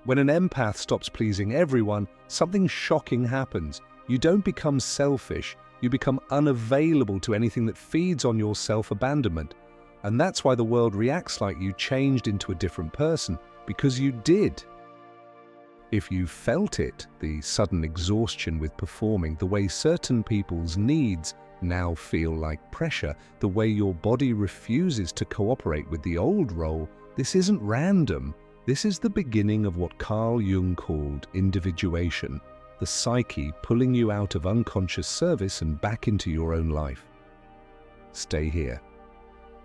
When an empath stops pleasing everyone, something shocking happens. You don't become selfish, you become unavailable to anything that feeds on your self-abandonment. And that's why the world reacts like you changed into a different person, because you did. If you felt it, the sudden exhaustion with performing, the way certain people's needs now feel like pressure, the way your body refuses to cooperate with the old role, this isn't random. This is the beginning of what Carl Jung called individuation, the psyche pulling you out of unconscious service and back into your own life. Stay here.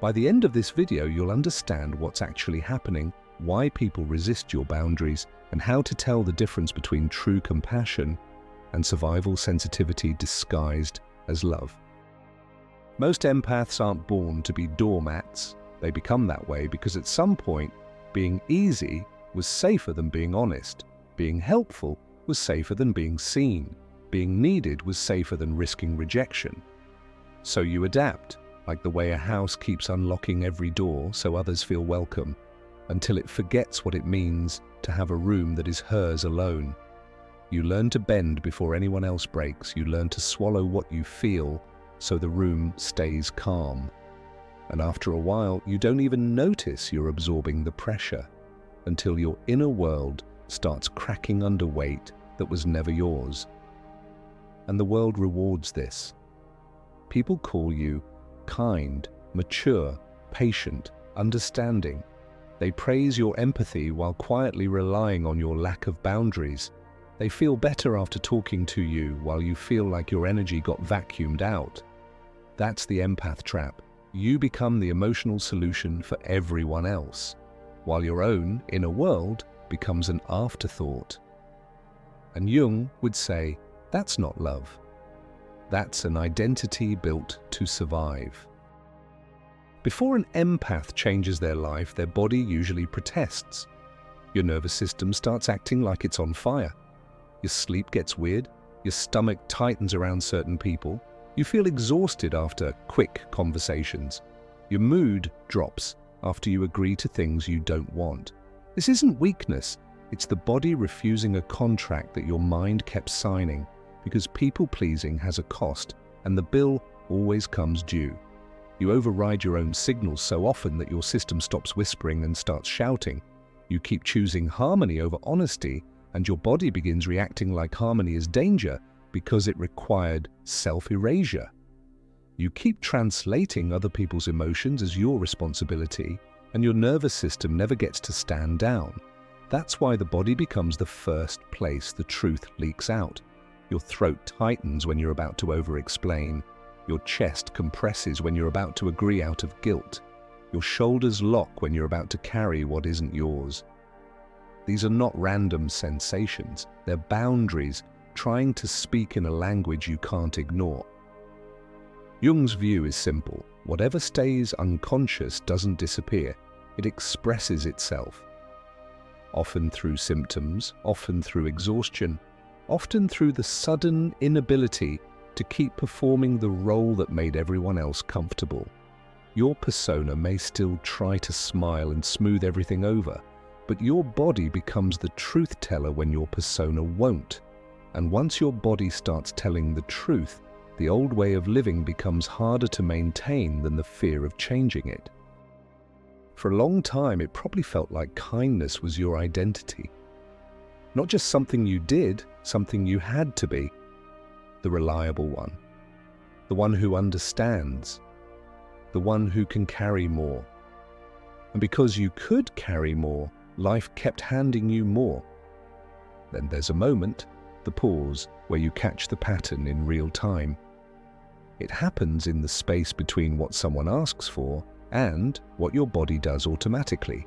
By the end of this video, you'll understand what's actually happening, why people resist your boundaries, and how to tell the difference between true compassion and survival sensitivity disguised as love. Most empaths aren't born to be doormats. They become that way because at some point, being easy was safer than being honest. Being helpful was safer than being seen. Being needed was safer than risking rejection. So you adapt, like the way a house keeps unlocking every door so others feel welcome, until it forgets what it means to have a room that is hers alone. You learn to bend before anyone else breaks. You learn to swallow what you feel so the room stays calm. And after a while, you don't even notice you're absorbing the pressure until your inner world starts cracking under weight that was never yours. And the world rewards this. People call you kind, mature, patient, understanding. They praise your empathy while quietly relying on your lack of boundaries. They feel better after talking to you while you feel like your energy got vacuumed out. That's the empath trap. You become the emotional solution for everyone else, while your own inner world becomes an afterthought. And Jung would say, that's not love. That's an identity built to survive. Before an empath changes their life, their body usually protests. Your nervous system starts acting like it's on fire. Your sleep gets weird. Your stomach tightens around certain people. You feel exhausted after quick conversations. Your mood drops after you agree to things you don't want. This isn't weakness. It's the body refusing a contract that your mind kept signing, because people-pleasing has a cost, and the bill always comes due. You override your own signals so often that your system stops whispering and starts shouting. You keep choosing harmony over honesty, and your body begins reacting like harmony is danger because it required self-erasure. You keep translating other people's emotions as your responsibility, and your nervous system never gets to stand down. That's why the body becomes the first place the truth leaks out. Your throat tightens when you're about to over-explain. Your chest compresses when you're about to agree out of guilt. Your shoulders lock when you're about to carry what isn't yours. These are not random sensations. They're boundaries trying to speak in a language you can't ignore. Jung's view is simple. Whatever stays unconscious doesn't disappear. It expresses itself. Often through symptoms, often through exhaustion, often through the sudden inability to keep performing the role that made everyone else comfortable. Your persona may still try to smile and smooth everything over, but your body becomes the truth teller when your persona won't. And once your body starts telling the truth, the old way of living becomes harder to maintain than the fear of changing it. For a long time, it probably felt like kindness was your identity. Not just something you did, something you had to be. The reliable one. The one who understands. The one who can carry more. And because you could carry more, life kept handing you more. Then there's a moment, the pause, where you catch the pattern in real time. It happens in the space between what someone asks for and what your body does automatically.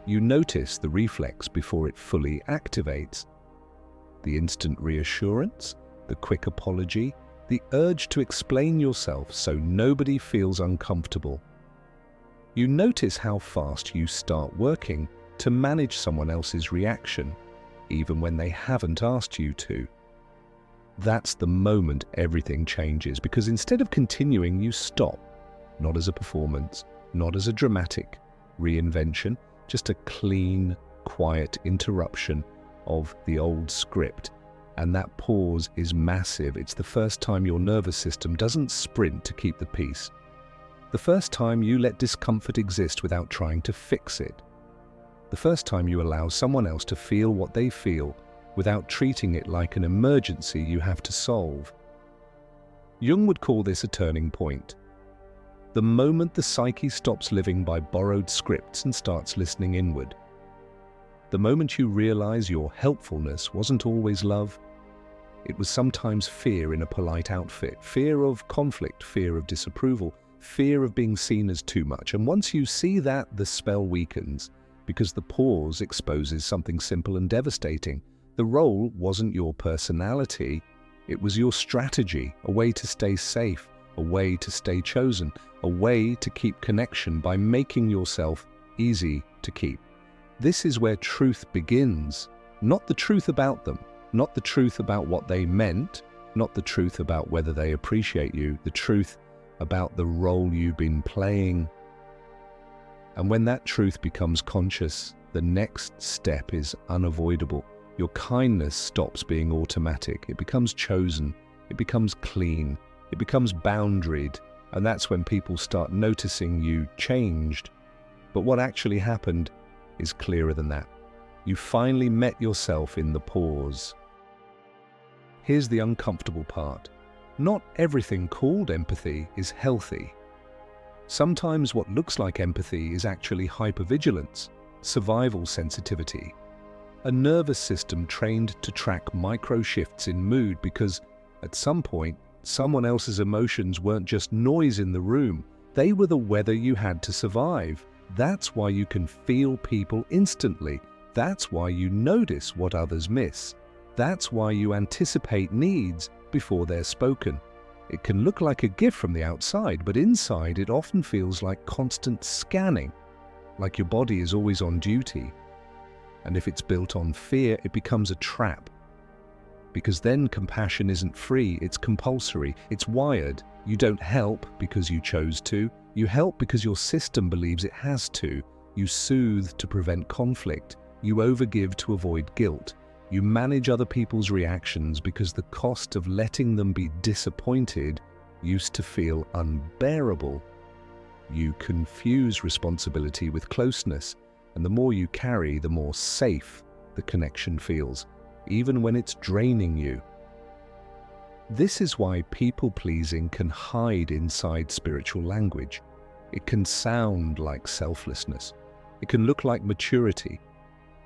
You notice the reflex before it fully activates. The instant reassurance, the quick apology, the urge to explain yourself so nobody feels uncomfortable. You notice how fast you start working to manage someone else's reaction, even when they haven't asked you to. That's the moment everything changes, because instead of continuing, you stop. Not as a performance, not as a dramatic reinvention, just a clean, quiet interruption of the old script. And that pause is massive. It's the first time your nervous system doesn't sprint to keep the peace. The first time you let discomfort exist without trying to fix it. The first time you allow someone else to feel what they feel without treating it like an emergency you have to solve. Jung would call this a turning point. The moment the psyche stops living by borrowed scripts and starts listening inward. The moment you realize your helpfulness wasn't always love, it was sometimes fear in a polite outfit, fear of conflict, fear of disapproval, fear of being seen as too much. And once you see that, the spell weakens, because the pause exposes something simple and devastating. The role wasn't your personality, it was your strategy, a way to stay safe, a way to stay chosen, a way to keep connection by making yourself easy to keep. This is where truth begins, not the truth about them, not the truth about what they meant, not the truth about whether they appreciate you, the truth about the role you've been playing. And when that truth becomes conscious, the next step is unavoidable. Your kindness stops being automatic. It becomes chosen. It becomes clean. It becomes boundaried. And that's when people start noticing you changed. But what actually happened is clearer than that. You finally met yourself in the pause. Here's the uncomfortable part. Not everything called empathy is healthy. Sometimes what looks like empathy is actually hypervigilance, survival sensitivity, a nervous system trained to track micro shifts in mood because, at some point, someone else's emotions weren't just noise in the room, they were the weather you had to survive. That's why you can feel people instantly. That's why you notice what others miss. That's why you anticipate needs before they're spoken. It can look like a gift from the outside, but inside it often feels like constant scanning, like your body is always on duty. And if it's built on fear, it becomes a trap. Because then compassion isn't free, it's compulsory, it's wired. You don't help because you chose to. You help because your system believes it has to. You soothe to prevent conflict. You overgive to avoid guilt. You manage other people's reactions because the cost of letting them be disappointed used to feel unbearable. You confuse responsibility with closeness, and the more you carry, the more safe the connection feels, even when it's draining you. This is why people-pleasing can hide inside spiritual language. It can sound like selflessness. It can look like maturity.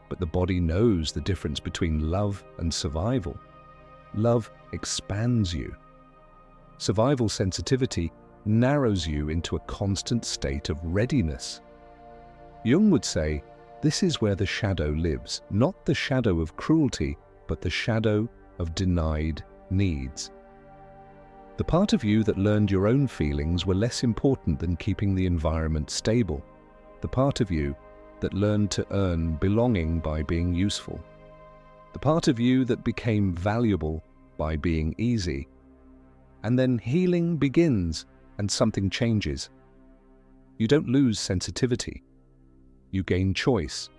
But the body knows the difference between love and survival. Love expands you. Survival sensitivity narrows you into a constant state of readiness. Jung would say, this is where the shadow lives, not the shadow of cruelty, but the shadow of denied needs. The part of you that learned your own feelings were less important than keeping the environment stable. The part of you that learned to earn belonging by being useful. The part of you that became valuable by being easy. And then healing begins and something changes. You don't lose sensitivity. You gain choice.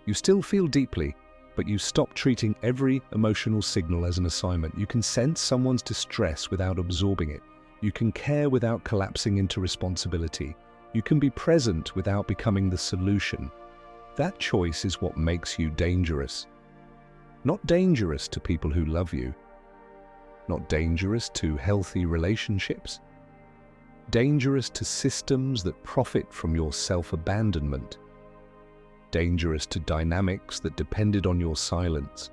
You still feel deeply, but you stop treating every emotional signal as an assignment. You can sense someone's distress without absorbing it. You can care without collapsing into responsibility. You can be present without becoming the solution. That choice is what makes you dangerous. Not dangerous to people who love you. Not dangerous to healthy relationships. Dangerous to systems that profit from your self-abandonment. Dangerous to dynamics that depended on your silence.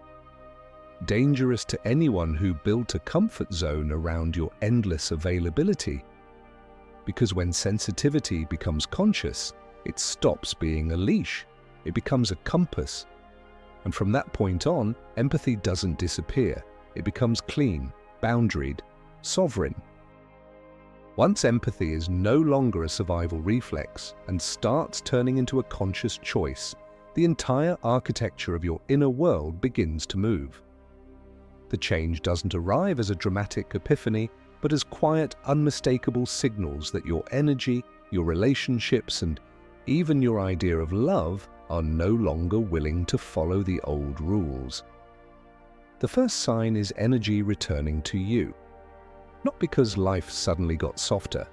Dangerous to anyone who built a comfort zone around your endless availability. Because when sensitivity becomes conscious, it stops being a leash. It becomes a compass. And from that point on, empathy doesn't disappear. It becomes clean, boundaried, sovereign. Once empathy is no longer a survival reflex and starts turning into a conscious choice, the entire architecture of your inner world begins to move. The change doesn't arrive as a dramatic epiphany, but as quiet, unmistakable signals that your energy, your relationships, and even your idea of love are no longer willing to follow the old rules. The first sign is energy returning to you. Not because life suddenly got softer,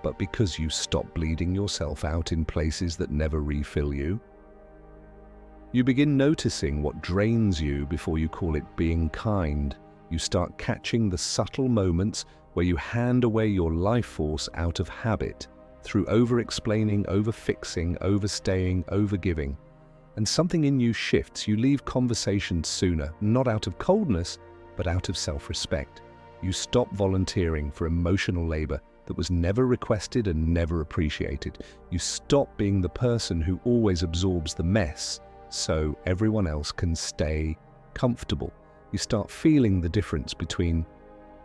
but because you stop bleeding yourself out in places that never refill you. You begin noticing what drains you before you call it being kind. You start catching the subtle moments where you hand away your life force out of habit, through over-explaining, over-fixing, overstaying, over-giving. And something in you shifts. You leave conversations sooner, not out of coldness, but out of self-respect. You stop volunteering for emotional labor that was never requested and never appreciated. You stop being the person who always absorbs the mess so everyone else can stay comfortable. You start feeling the difference between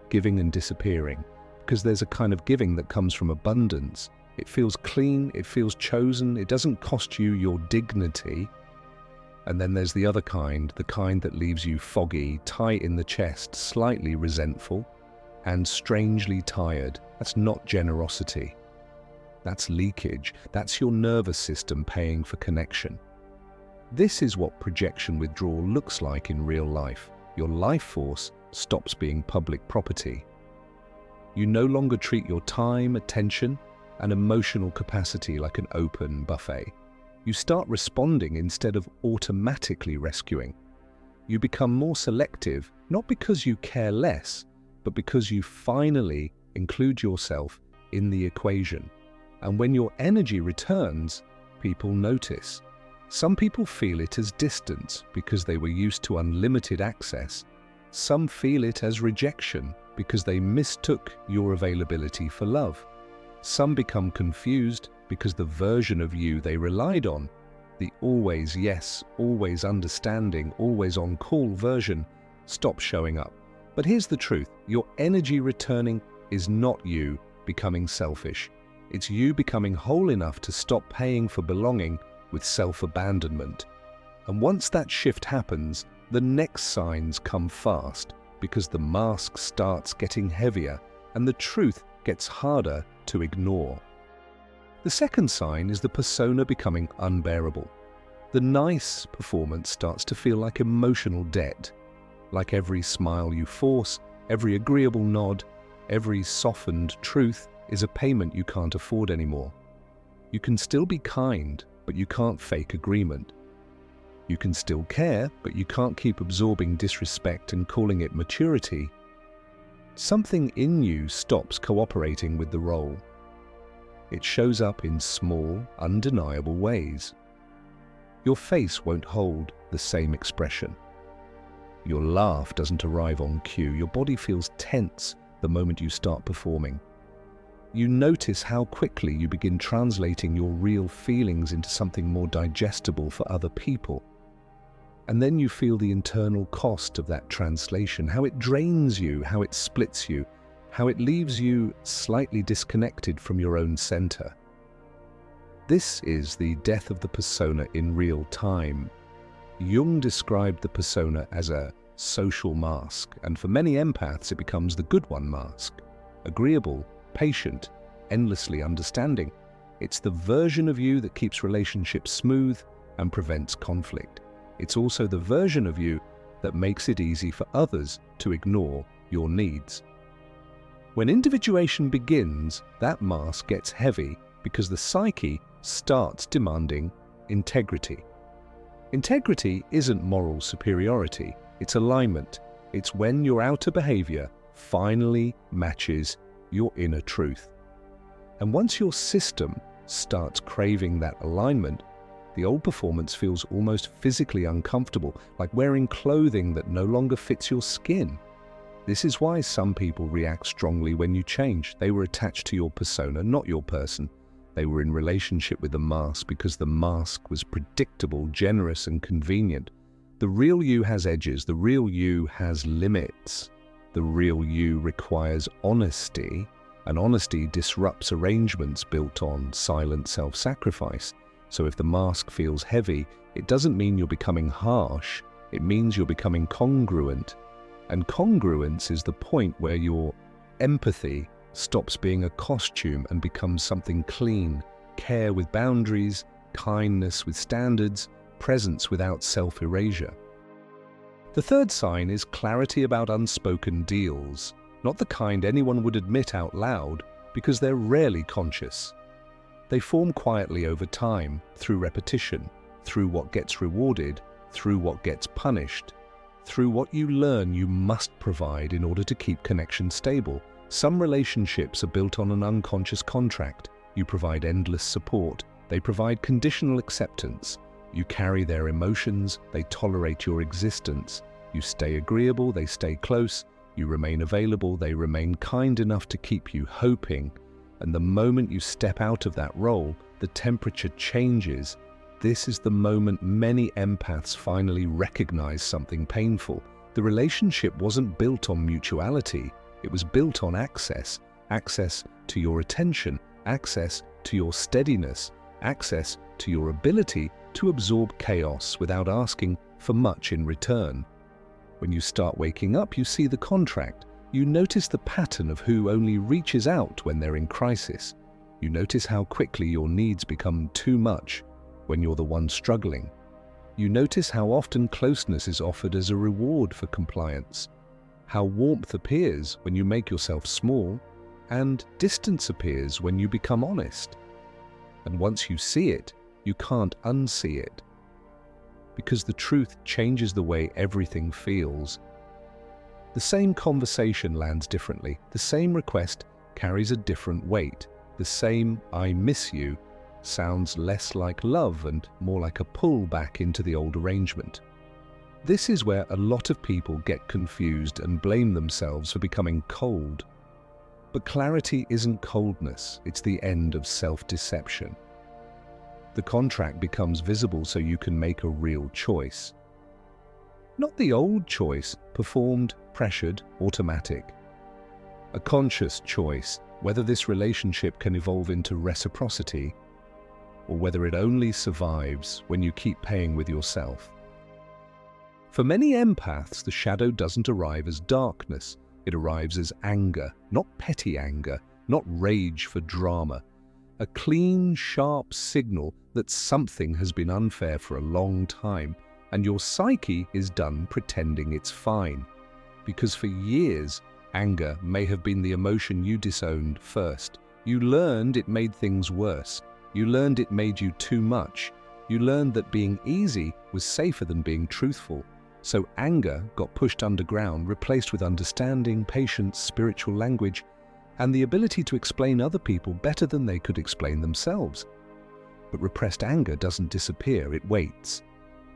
giving and disappearing, because there's a kind of giving that comes from abundance. It feels clean, it feels chosen, it doesn't cost you your dignity. And then there's the other kind, the kind that leaves you foggy, tight in the chest, slightly resentful, and strangely tired. That's not generosity. That's leakage. That's your nervous system paying for connection. This is what projection withdrawal looks like in real life. Your life force stops being public property. You no longer treat your time, attention, and emotional capacity like an open buffet. You start responding instead of automatically rescuing. You become more selective, not because you care less, but because you finally include yourself in the equation. And when your energy returns, people notice. Some people feel it as distance because they were used to unlimited access. Some feel it as rejection because they mistook your availability for love. Some become confused because the version of you they relied on, the always yes, always understanding, always on call version, stops showing up. But here's the truth, your energy returning is not you becoming selfish. It's you becoming whole enough to stop paying for belonging with self-abandonment. And once that shift happens, the next signs come fast because the mask starts getting heavier and the truth gets harder to ignore. The second sign is the persona becoming unbearable. The nice performance starts to feel like emotional debt, like every smile you force, every agreeable nod, every softened truth is a payment you can't afford anymore. You can still be kind, but you can't fake agreement. You can still care, but you can't keep absorbing disrespect and calling it maturity. Something in you stops cooperating with the role. It shows up in small, undeniable ways. Your face won't hold the same expression. Your laugh doesn't arrive on cue. Your body feels tense the moment you start performing. You notice how quickly you begin translating your real feelings into something more digestible for other people. And then you feel the internal cost of that translation, how it drains you, how it splits you, how it leaves you slightly disconnected from your own center. This is the death of the persona in real time. Jung described the persona as a social mask, and for many empaths it becomes the good one mask. Agreeable, patient, endlessly understanding. It's the version of you that keeps relationships smooth and prevents conflict. It's also the version of you that makes it easy for others to ignore your needs. When individuation begins, that mask gets heavy because the psyche starts demanding integrity. Integrity isn't moral superiority, it's alignment. It's when your outer behavior finally matches your inner truth. And once your system starts craving that alignment, the old performance feels almost physically uncomfortable, like wearing clothing that no longer fits your skin. This is why some people react strongly when you change. They were attached to your persona, not your person. They were in relationship with the mask because the mask was predictable, generous, and convenient. The real you has edges. The real you has limits. The real you requires honesty, and honesty disrupts arrangements built on silent self-sacrifice. So if the mask feels heavy, it doesn't mean you're becoming harsh. It means you're becoming congruent. And congruence is the point where your empathy stops being a costume and becomes something clean, care with boundaries, kindness with standards, presence without self-erasure. The third sign is clarity about unspoken deals, not the kind anyone would admit out loud because they're rarely conscious. They form quietly over time, through repetition, through what gets rewarded, through what gets punished, through what you learn you must provide in order to keep connection stable. Some relationships are built on an unconscious contract. You provide endless support. They provide conditional acceptance. You carry their emotions. They tolerate your existence. You stay agreeable. They stay close. You remain available. They remain kind enough to keep you hoping. And the moment you step out of that role, the temperature changes. This is the moment many empaths finally recognize something painful. The relationship wasn't built on mutuality. It was built on access. Access to your attention, access to your steadiness, access to your ability to absorb chaos without asking for much in return. When you start waking up, you see the contract. You notice the pattern of who only reaches out when they're in crisis. You notice how quickly your needs become too much when you're the one struggling. You notice how often closeness is offered as a reward for compliance, how warmth appears when you make yourself small, and distance appears when you become honest. And once you see it, you can't unsee it, because the truth changes the way everything feels. The same conversation lands differently. The same request carries a different weight. The same "I miss you" sounds less like love and more like a pull back into the old arrangement. This is where a lot of people get confused and blame themselves for becoming cold. But clarity isn't coldness, it's the end of self-deception. The contract becomes visible so you can make a real choice. Not the old choice, performed, pressured, automatic. A conscious choice, whether this relationship can evolve into reciprocity or whether it only survives when you keep paying with yourself. For many empaths, the shadow doesn't arrive as darkness. It arrives as anger, not petty anger, not rage for drama. A clean, sharp signal that something has been unfair for a long time, and your psyche is done pretending it's fine. Because for years, anger may have been the emotion you disowned first. You learned it made things worse. You learned it made you too much. You learned that being easy was safer than being truthful. So anger got pushed underground, replaced with understanding, patience, spiritual language, and the ability to explain other people better than they could explain themselves. But repressed anger doesn't disappear, it waits.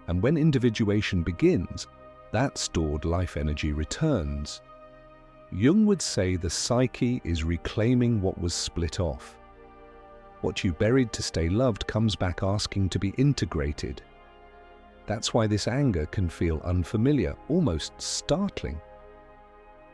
And when individuation begins, that stored life energy returns. Jung would say the psyche is reclaiming what was split off. What you buried to stay loved comes back asking to be integrated. That's why this anger can feel unfamiliar, almost startling.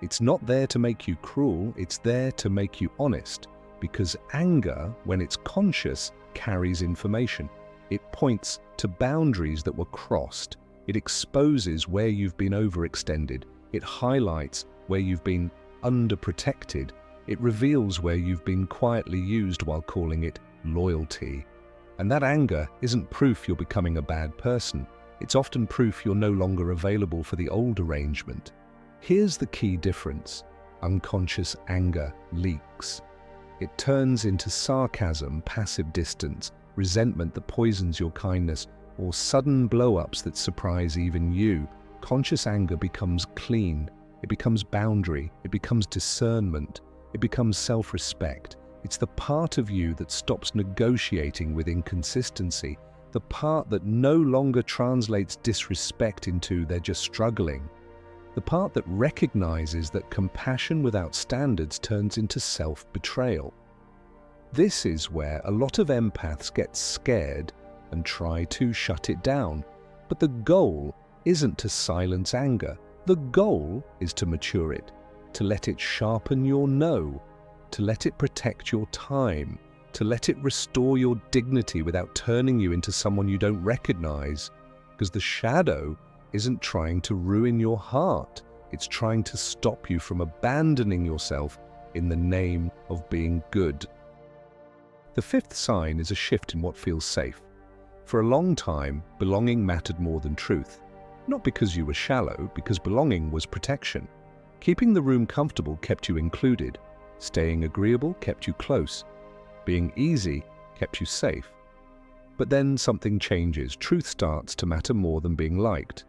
It's not there to make you cruel, it's there to make you honest, because anger, when it's conscious, carries information. It points to boundaries that were crossed. It exposes where you've been overextended. It highlights where you've been underprotected. It reveals where you've been quietly used while calling it loyalty. And that anger isn't proof you're becoming a bad person. It's often proof you're no longer available for the old arrangement. Here's the key difference. Unconscious anger leaks. It turns into sarcasm, passive distance, resentment that poisons your kindness, or sudden blow-ups that surprise even you. Conscious anger becomes clean. It becomes boundary. It becomes discernment. It becomes self-respect. It's the part of you that stops negotiating with inconsistency, the part that no longer translates disrespect into "they're just struggling," the part that recognizes that compassion without standards turns into self-betrayal. This is where a lot of empaths get scared and try to shut it down. But the goal isn't to silence anger. The goal is to mature it, to let it sharpen your no, to let it protect your time, to let it restore your dignity without turning you into someone you don't recognize. Because the shadow isn't trying to ruin your heart. It's trying to stop you from abandoning yourself in the name of being good. The fifth sign is a shift in what feels safe. For a long time, belonging mattered more than truth. Not because you were shallow, because belonging was protection. Keeping the room comfortable kept you included. Staying agreeable kept you close. Being easy kept you safe. But then something changes. Truth starts to matter more than being liked.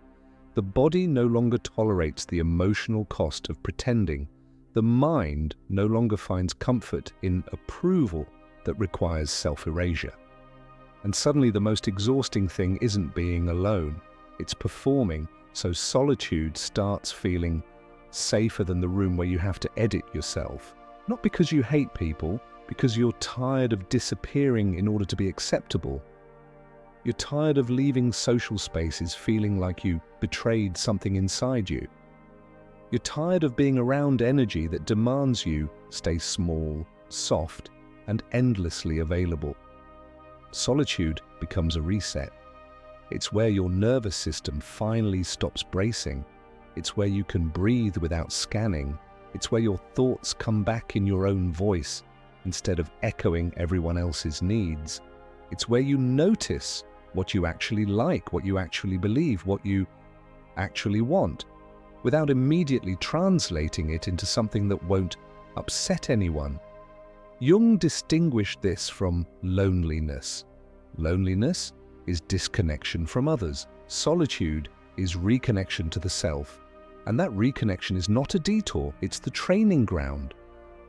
The body no longer tolerates the emotional cost of pretending. The mind no longer finds comfort in approval that requires self-erasure. And suddenly the most exhausting thing isn't being alone. It's performing, so solitude starts feeling safer than the room where you have to edit yourself. Not because you hate people, because you're tired of disappearing in order to be acceptable. You're tired of leaving social spaces feeling like you betrayed something inside you. You're tired of being around energy that demands you stay small, soft, and endlessly available. Solitude becomes a reset. It's where your nervous system finally stops bracing. It's where you can breathe without scanning. It's where your thoughts come back in your own voice instead of echoing everyone else's needs. It's where you notice what you actually like, what you actually believe, what you actually want, without immediately translating it into something that won't upset anyone. Jung distinguished this from loneliness. Loneliness is disconnection from others. Solitude is reconnection to the self. And that reconnection is not a detour, it's the training ground.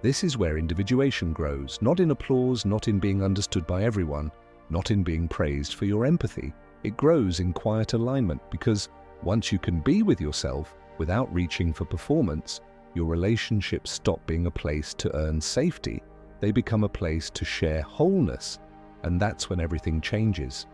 This is where individuation grows, not in applause, not in being understood by everyone, not in being praised for your empathy. It grows in quiet alignment because once you can be with yourself without reaching for performance, your relationships stop being a place to earn safety. They become a place to share wholeness, and that's when everything changes.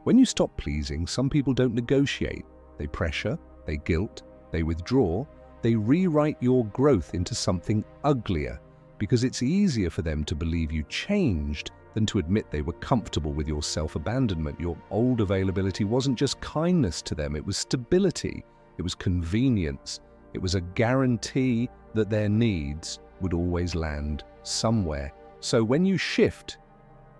When you stop pleasing, some people don't negotiate. They pressure, they guilt, they withdraw, they rewrite your growth into something uglier because it's easier for them to believe you changed than to admit they were comfortable with your self-abandonment. Your old availability wasn't just kindness to them, it was stability, it was convenience, it was a guarantee that their needs would always land somewhere. So when you shift,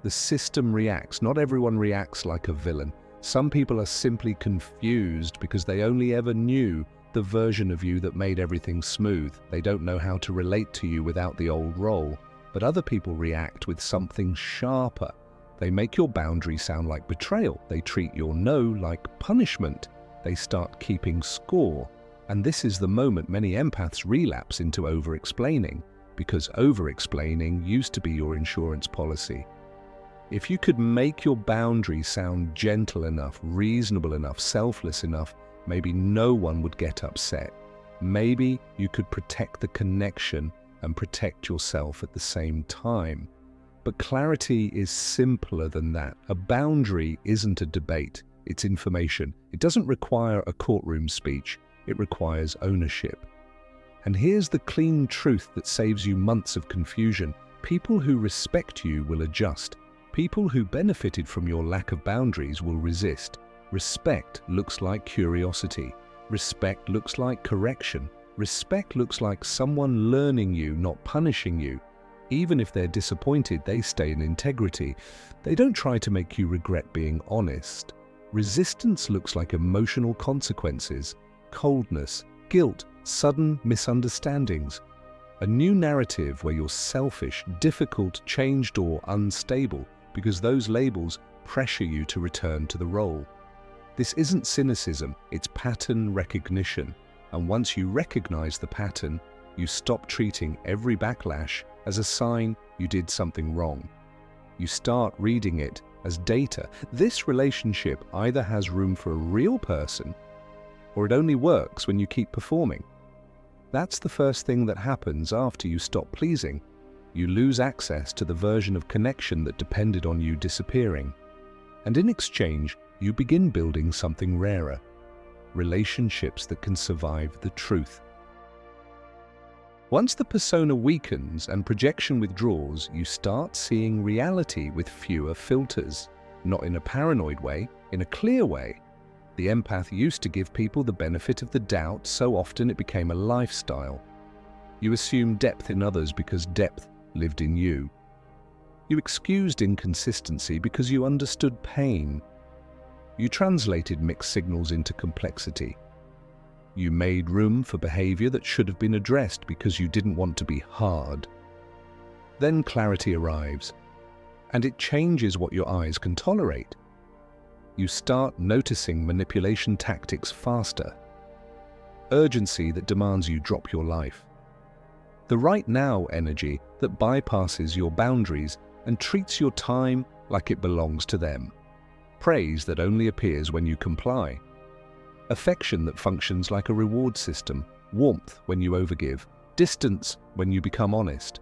the system reacts. Not everyone reacts like a villain. Some people are simply confused because they only ever knew the version of you that made everything smooth. They don't know how to relate to you without the old role. But other people react with something sharper. They make your boundary sound like betrayal. They treat your no like punishment. They start keeping score. And this is the moment many empaths relapse into over-explaining, because over-explaining used to be your insurance policy. If you could make your boundary sound gentle enough, reasonable enough, selfless enough, maybe no one would get upset. Maybe you could protect the connection and protect yourself at the same time. But clarity is simpler than that. A boundary isn't a debate, it's information. It doesn't require a courtroom speech, it requires ownership. And here's the clean truth that saves you months of confusion. People who respect you will adjust. People who benefited from your lack of boundaries will resist. Respect looks like curiosity. Respect looks like correction. Respect looks like someone learning you, not punishing you. Even if they're disappointed, they stay in integrity. They don't try to make you regret being honest. Resistance looks like emotional consequences, coldness, guilt, sudden misunderstandings. A new narrative where you're selfish, difficult, changed, or unstable, because those labels pressure you to return to the role. This isn't cynicism, it's pattern recognition. And once you recognize the pattern, you stop treating every backlash as a sign you did something wrong. You start reading it as data. This relationship either has room for a real person, or it only works when you keep performing. That's the first thing that happens after you stop pleasing. You lose access to the version of connection that depended on you disappearing. And in exchange, you begin building something rarer. Relationships that can survive the truth. Once the persona weakens and projection withdraws, you start seeing reality with fewer filters. Not in a paranoid way, in a clear way. The empath used to give people the benefit of the doubt, so often it became a lifestyle. You assume depth in others because depth lived in you. You excused inconsistency because you understood pain. You translated mixed signals into complexity. You made room for behavior that should have been addressed because you didn't want to be hard. Then clarity arrives, and it changes what your eyes can tolerate. You start noticing manipulation tactics faster. Urgency that demands you drop your life. The right now energy that bypasses your boundaries and treats your time like it belongs to them. Praise that only appears when you comply. Affection that functions like a reward system. Warmth when you overgive. Distance when you become honest.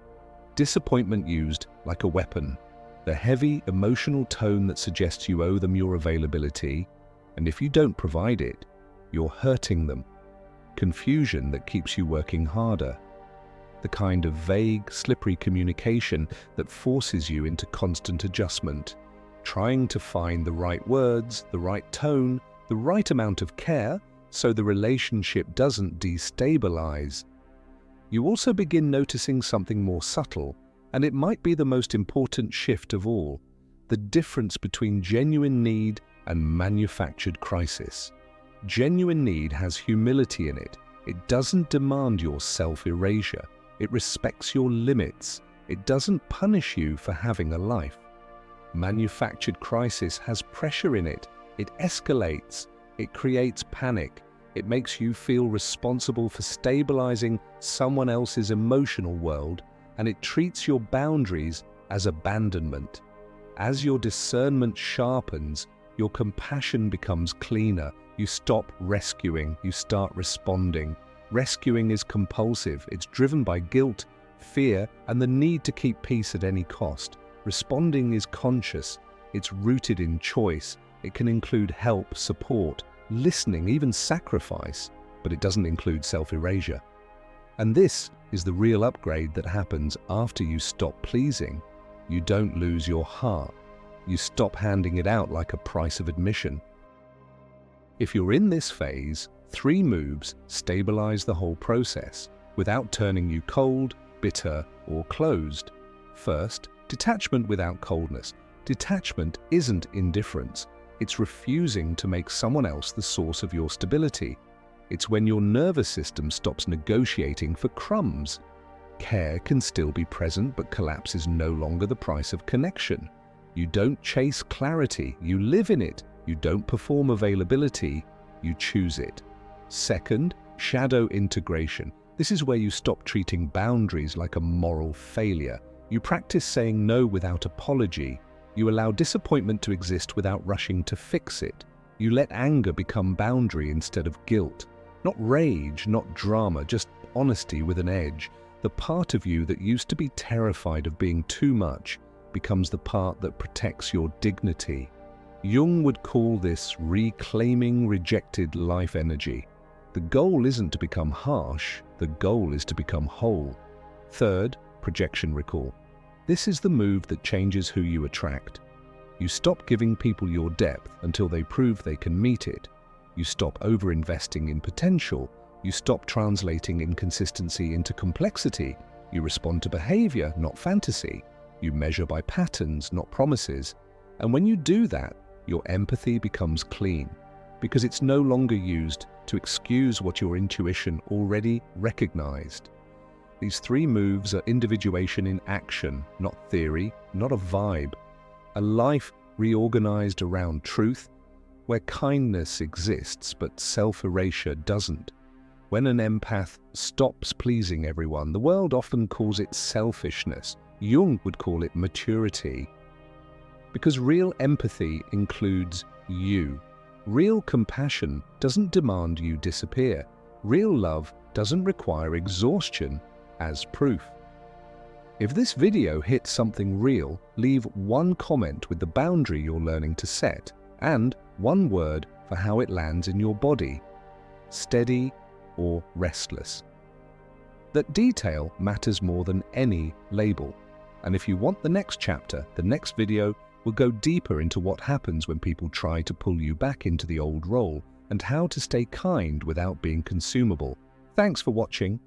Disappointment used like a weapon. The heavy emotional tone that suggests you owe them your availability, and if you don't provide it, you're hurting them. Confusion that keeps you working harder. The kind of vague, slippery communication that forces you into constant adjustment, trying to find the right words, the right tone, the right amount of care, so the relationship doesn't destabilize. You also begin noticing something more subtle, and it might be the most important shift of all, the difference between genuine need and manufactured crisis. Genuine need has humility in it. It doesn't demand your self-erasure. It respects your limits. It doesn't punish you for having a life. Manufactured crisis has pressure in it. It escalates. It creates panic. It makes you feel responsible for stabilizing someone else's emotional world, and it treats your boundaries as abandonment. As your discernment sharpens, your compassion becomes cleaner. You stop rescuing, you start responding. Rescuing is compulsive. It's driven by guilt, fear, and the need to keep peace at any cost. Responding is conscious. It's rooted in choice. It can include help, support, listening, even sacrifice, but it doesn't include self-erasure. And this is the real upgrade that happens after you stop pleasing. You don't lose your heart. You stop handing it out like a price of admission. If you're in this phase, 3 moves stabilize the whole process without turning you cold, bitter, or closed. First, detachment without coldness. Detachment isn't indifference. It's refusing to make someone else the source of your stability. It's when your nervous system stops negotiating for crumbs. Care can still be present, but collapse is no longer the price of connection. You don't chase clarity, you live in it. You don't perform availability, you choose it. Second, shadow integration. This is where you stop treating boundaries like a moral failure. You practice saying no without apology. You allow disappointment to exist without rushing to fix it. You let anger become boundary instead of guilt. Not rage, not drama, just honesty with an edge. The part of you that used to be terrified of being too much becomes the part that protects your dignity. Jung would call this reclaiming rejected life energy. The goal isn't to become harsh, the goal is to become whole. Third, projection recall. This is the move that changes who you attract. You stop giving people your depth until they prove they can meet it. You stop over-investing in potential. You stop translating inconsistency into complexity. You respond to behavior, not fantasy. You measure by patterns, not promises. And when you do that, your empathy becomes clean, because it's no longer used to excuse what your intuition already recognized. These 3 moves are individuation in action, not theory, not a vibe. A life reorganized around truth, where kindness exists but self-erasure doesn't. When an empath stops pleasing everyone, the world often calls it selfishness. Jung would call it maturity. Because real empathy includes you. Real compassion doesn't demand you disappear. Real love doesn't require exhaustion as proof. If this video hit something real, leave 1 comment with the boundary you're learning to set, and 1 word for how it lands in your body: steady or restless. That detail matters more than any label. And if you want the next chapter, the next video will go deeper into what happens when people try to pull you back into the old role, and how to stay kind without being consumable. Thanks for watching.